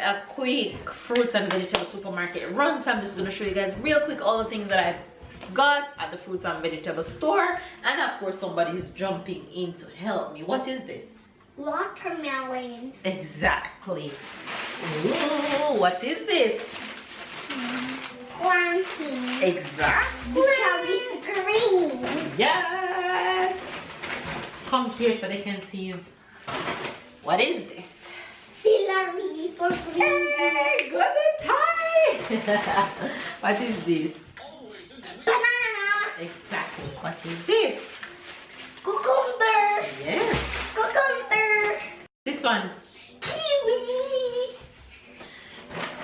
a quick fruits and vegetable supermarket run, so I'm just going to show you guys real quick all the things that I got at the fruits and vegetable store, and of course somebody is jumping in to help me. What is this? Watermelon. Exactly. Ooh, what is this? Plantain. Exactly. Because it's green. Yes. Come here so they can see you. What is this? Celery for green. Hey, good time. What is this? Banana. Exactly. What is this? Cucumber. Yes. Cucumber. This one. Kiwi.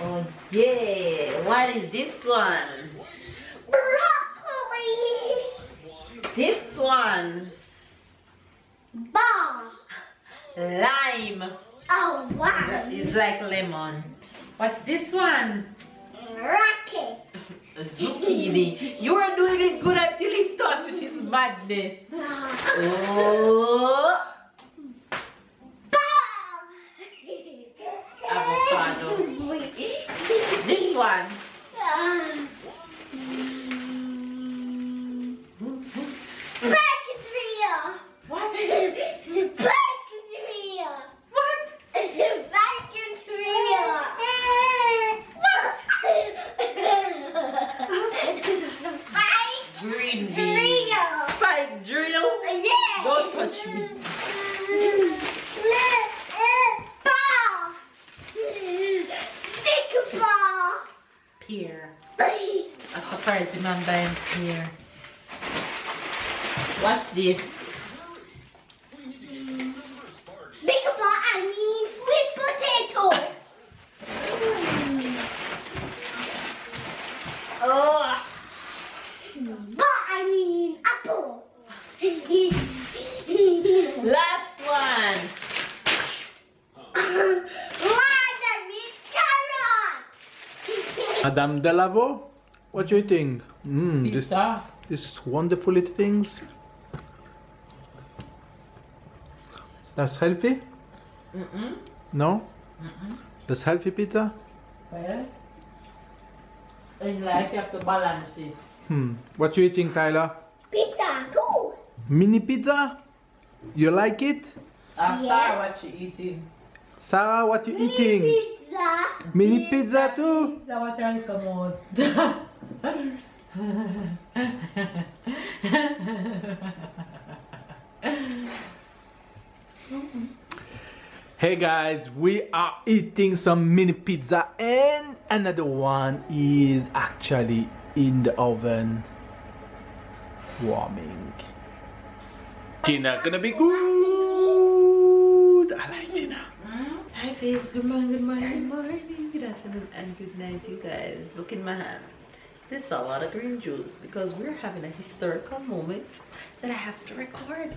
Oh yeah. What is this one? Broccoli. This one. Ball. Lime. Oh wow. It's like lemon. What's this one? Rocket. Zucchini. You are doing it good until he starts with his madness. Oh. Avocado. This one. Bacteria. What? The bacteria. What? The bacteria. What? Spike Green bean. drill. Spike drill. Yeah. Don't touch me. Ball. Stick ball. Pear. I'm surprised the man buying pear. What's this? Big ball, I mean sweet potato. Oh. Ball, I mean apple. Last one. Watermelon carrot. Madame Delaveaus, what do you think? Pizza. This wonderful little things. That's healthy? No? That's healthy pizza? Well, in life you have to balance it. What you eating, Tyler? Pizza too. Mini pizza? You like it? Sarah, what you eating? Sarah, what you eating? Pizza. Mini pizza too? Pizza, what you come out? Hey guys, we are eating some mini pizza and another one is actually in the oven warming. Dinner gonna be good. I like dinner. Hi babes, good morning, good morning, good morning, good afternoon and good night you guys. Look in my hand. This is a lot of green juice because we're having a historical moment that I have to record.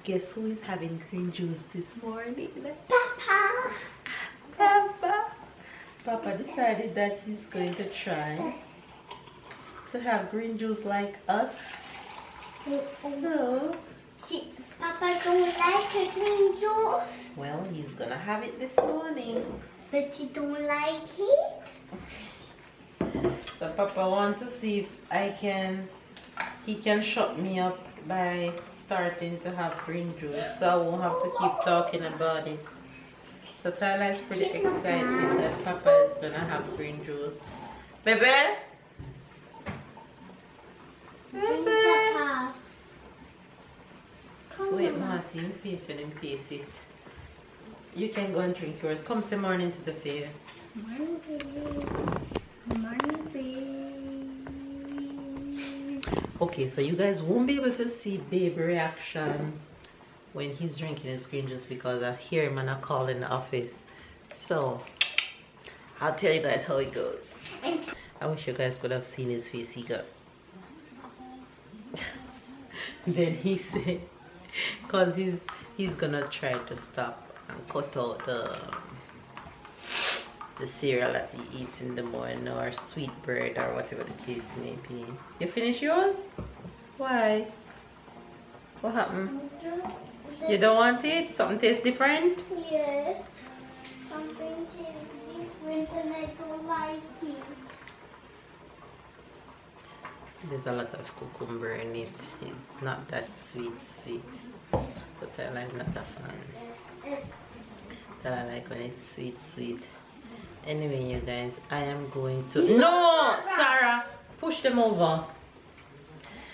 Guess who is having green juice this morning? Papa. Papa. Papa decided that he's going to try to have green juice like us. So, See, Papa don't like a green juice, well, he's gonna have it this morning. but he don't like it. So Papa want to see if he can shut me up by starting to have green juice, so I won't have to keep talking about it. So Tyler is pretty excited that Papa is gonna have green juice. Baby? Drink Baby? Papa. Come Wait, on. Mama, see him face when him taste it. You can go and drink yours. Come say morning to the fair. Morning, baby. Morning, baby. Okay, so you guys won't be able to see baby reaction when he's drinking his green juice because I hear him and I call in the office. So I'll tell you guys how it goes. I wish you guys could have seen his face. He got then he said, because he's gonna try to stop and cut out the cereal that he eats in the morning or sweet bread or whatever the case may be. You finish yours? Why? What happened? You don't want it? Something tastes different? Yes. Something tastes different and I don't like it. There's a lot of cucumber in it. It's not that sweet. So Tyler is not a fan. Tyler like when it's sweet. Anyway, you guys, I am going to... No! Sarah! Push them over.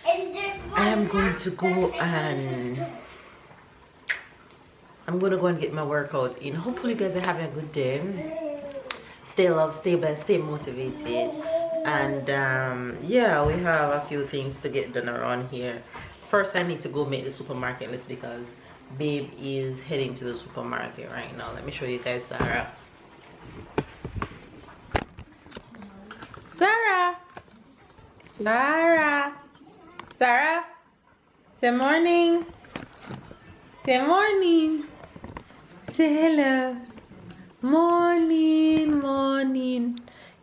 I am going to go and... I'm going to go and get my workout in. Hopefully you guys are having a good day. Stay loved, stay blessed, stay motivated. And yeah, we have a few things to get done around here. First, I need to go make the supermarket list because Babe is heading to the supermarket right now. Let me show you guys Sarah. Sarah, say morning. Say morning. Say hello. Morning.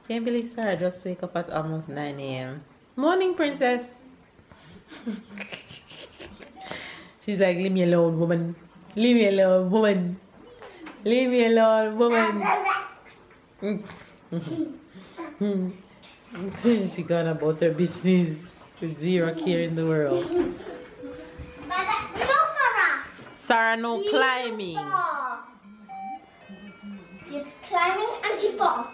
Can't believe Sarah just wake up at almost 9 a.m. Morning, princess. She's like, leave me alone, woman. Leave me alone, woman. Leave me alone, woman. She gone about her business with zero care in the world. No, Sarah. Sarah, no climbing. Just climbing and she fall.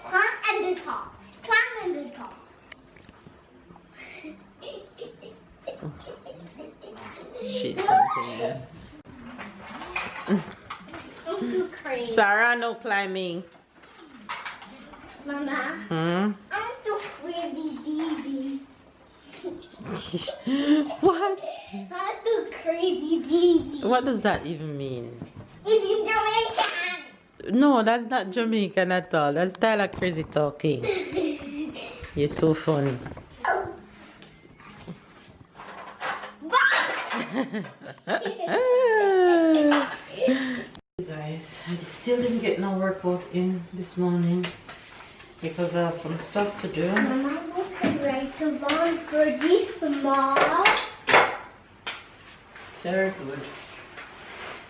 Climb and then fall. Climb and then fall. She's something else. I'm too crazy. Sarah, no climbing. Mama, Hmm? I'm too crazy, What? I'm too crazy, What does that even mean? It's in Jamaican. No, that's not Jamaican at all. That's Tyler crazy talking. You're too funny. Guys, I still didn't get no workout in this morning because I have some stuff to do. Mama, look at right the bones for this small. Very good.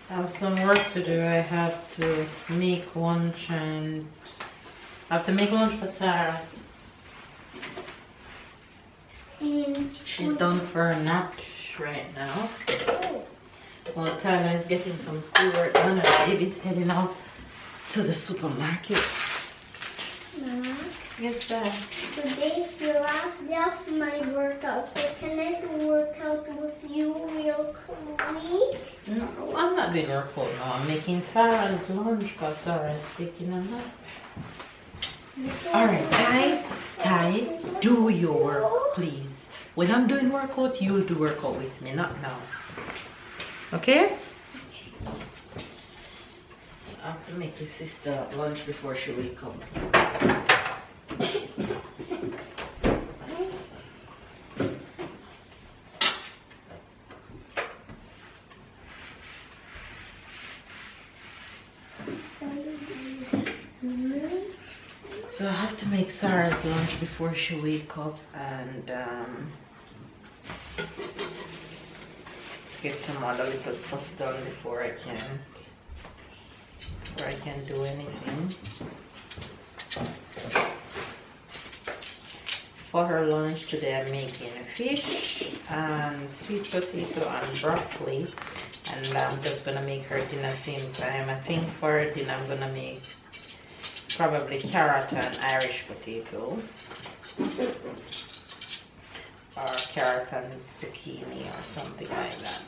I have some work to do. I have to make lunch and I have to make lunch for Sarah. And She's done for a nap right now. Well, Tyler is getting some schoolwork done and baby's heading out to the supermarket. Mama, Yes, Dad. today's the last day of my workout, so can I do workout with you real quick? No, I'm not doing workout now. I'm making Sarah's lunch because Sarah is taking a nap. Alright, Ty, do your work, please. When I'm doing workout, you'll do workout with me, not now. Okay? I have to make your sister lunch before she wakes up. So I have to make Sarah's lunch before she wakes up and get some other little stuff done before I can do anything. For her lunch today I'm making fish and sweet potato and broccoli, and I'm just gonna make her dinner same time. I think for her dinner I'm gonna make probably carrot and Irish potato, or carrot and zucchini or something like that.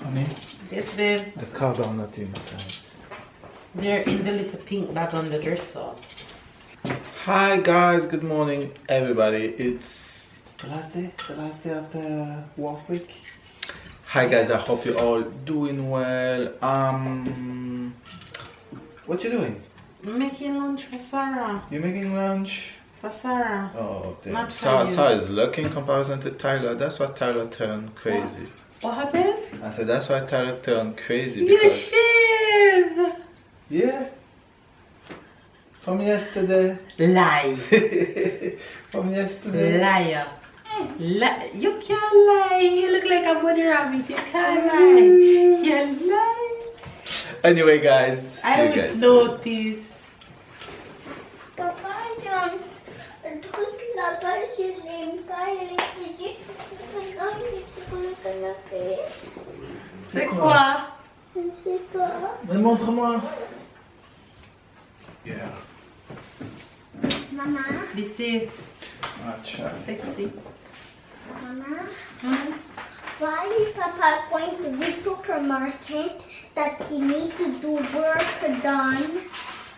Honey, Yes, babe. the cards are not inside. They're in the little pink bag on the dresser. Hi guys, good morning everybody. It's the last day of the work week. Hi guys, I hope you're all doing well. What you doing? I'm making lunch for Sarah. You making lunch? For Sarah. Oh damn. Not for you. Sarah is lucky in comparison to Tyler. That's why Tyler turned crazy. What happened? I said that's why Tyler turned crazy You because shave. yeah. From yesterday. Lie. From yesterday. Liar. You can't lie. You look like a bunny rabbit. You can't lie. You lie. Anyway, guys, see I you would guys. notice. Papa John, toute là-bas, je l'aime pas. Elle était juste maintenant, il est sur le canapé. C'est quoi? Je ne sais pas. Mais montre-moi. Yeah. Maman, This is Matcha. sexy. Mama, Hmm? why is Papa going to the supermarket that he needs to do work done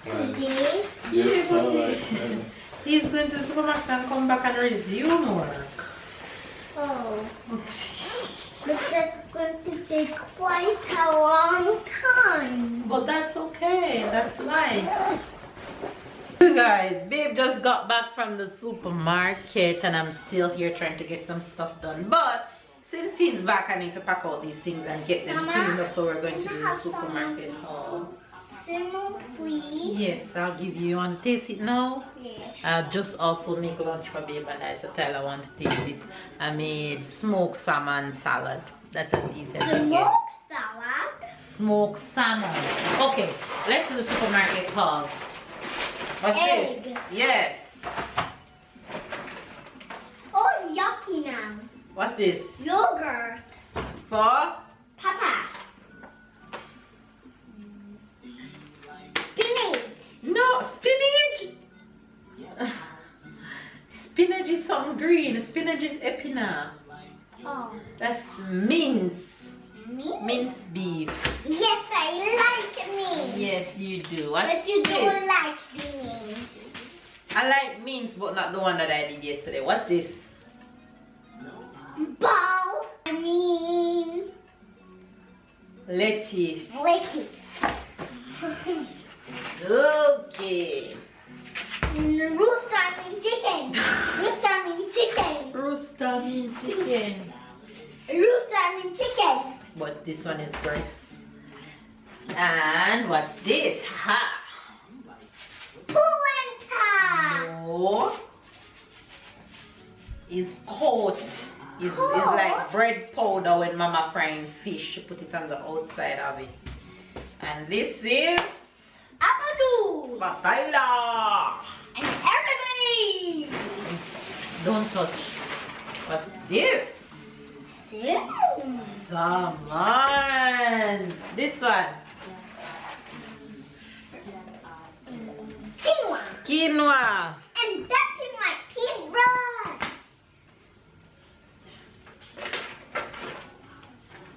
today? Yes, alright. He's going to the supermarket and come back and resume work. Oh, but that's going to take quite a long time. But that's okay, that's life. You guys, babe just got back from the supermarket and I'm still here trying to get some stuff done. But since he's back, I need to pack out these things and get them Mama, cleaned up, so we're going to can I do the have supermarket some haul. Simmer, please. Yes, I'll give you. You want to taste it now? Yes. I'll just also make lunch for babe and I, so Tyler want to taste it. I made smoked salmon salad. That's as easy as it gets. Smoked salad. Smoked salmon. Okay, let's do the supermarket haul. What's Egg. this? Yes. Oh, it's yucky now. What's this? Yogurt. For? Papa. Spinach. No, spinach. Spinach is something green. Spinach is epinard. Oh, That's mince. me? Minced beef. Yes, I like me. Yes, you do. What's But you this? don't like the mince. I like mince, but not the one that I did yesterday. What's this? Ball. I mean, Lettuce. lettuce. Okay. Rooster, I mean chicken. Rooster, I mean chicken. Roaster mean chicken. Rooster, I mean chicken. But this one is breast. And what's this? Ha! Polenta. No. Is coat. Is like bread powder when mama frying fish. She put it on the outside of it. And this is Apple juice. papaya. And everybody. Don't touch. What's this? Salmon. This one. Quinoa. Quinoa. And that is my toothbrush.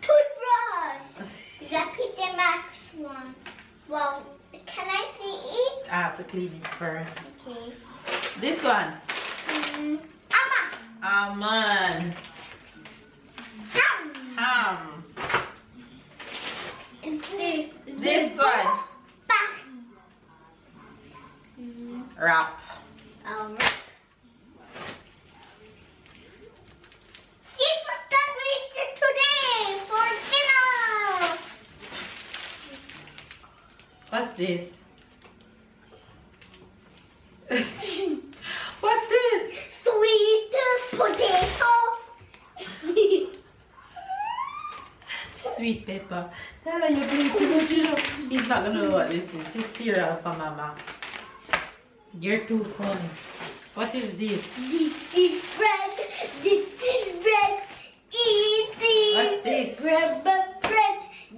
Toothbrush. That is the max one. Well, can I see it? I have to clean it first. Okay. This one. Amma. Almond. Ham. Ham. And This one. Wrap. Seafood sandwich today for dinner. What's this? What's this? Sweet potato. Sweet pepper. Tyler, you're playing too much, you know. He's not gonna know what this is. It's cereal for mama. You're too funny. What is this? This is bread. This is bread. Eating What's this? bread.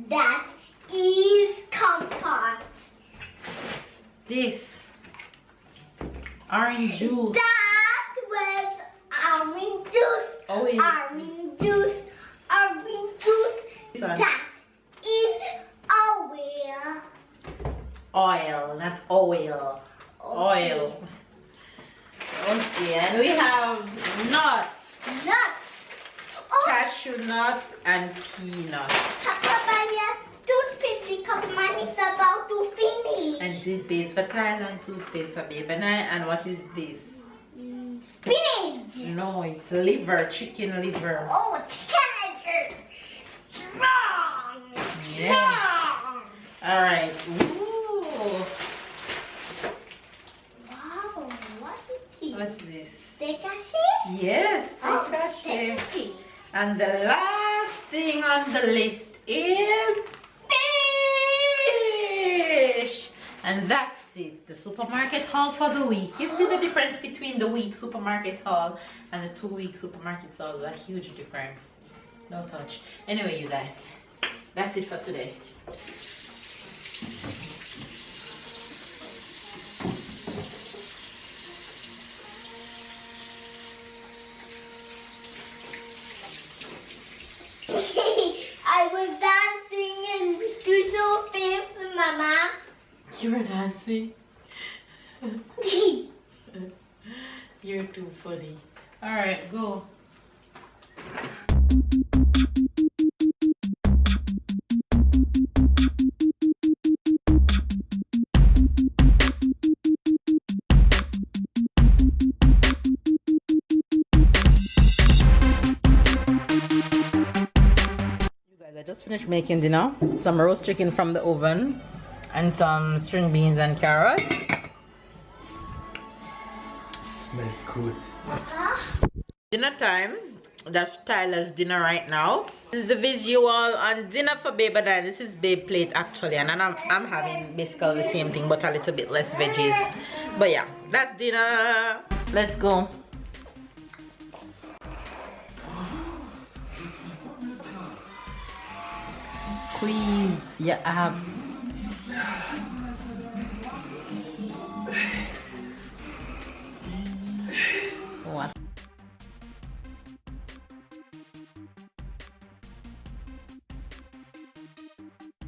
That is comfort. This. Orange juice. That was orange juice. Oh, yes. Orange juice. Orange juice. This one. That is oil. Oil, not oil. Oil. Okay, and we have nuts. Nuts. Oh, Cashew nut and peanut. Papa, buy a toothpaste because mine is about to finish. And toothpaste for Tyler and toothpaste for baby and I. And what is this? Spinach. No, it's liver, chicken liver. Oh, chicken. Strong. Yeah. Strong. Alright. Ooh. Wow, what is What's this? steak cashew? Yes, Oh, cashew. steak cashew. And the last thing on the list is Fish. And that's it, the supermarket haul for the week. You see the difference between the week supermarket haul and the 2-week supermarket haul? A huge difference. No touch. Anyway, you guys, that's it for today. I was dancing and do so fast, Mama. You were dancing? You're too funny. Alright, go. I just finished making dinner. Some roast chicken from the oven and some string beans and carrots. Smells good. Dinner time. That's Tyler's dinner right now. This is the visual on dinner for Babe and I. This is Babe plate actually, and I'm having basically the same thing but a little bit less veggies. But yeah, that's dinner. Let's go. Squeeze your abs.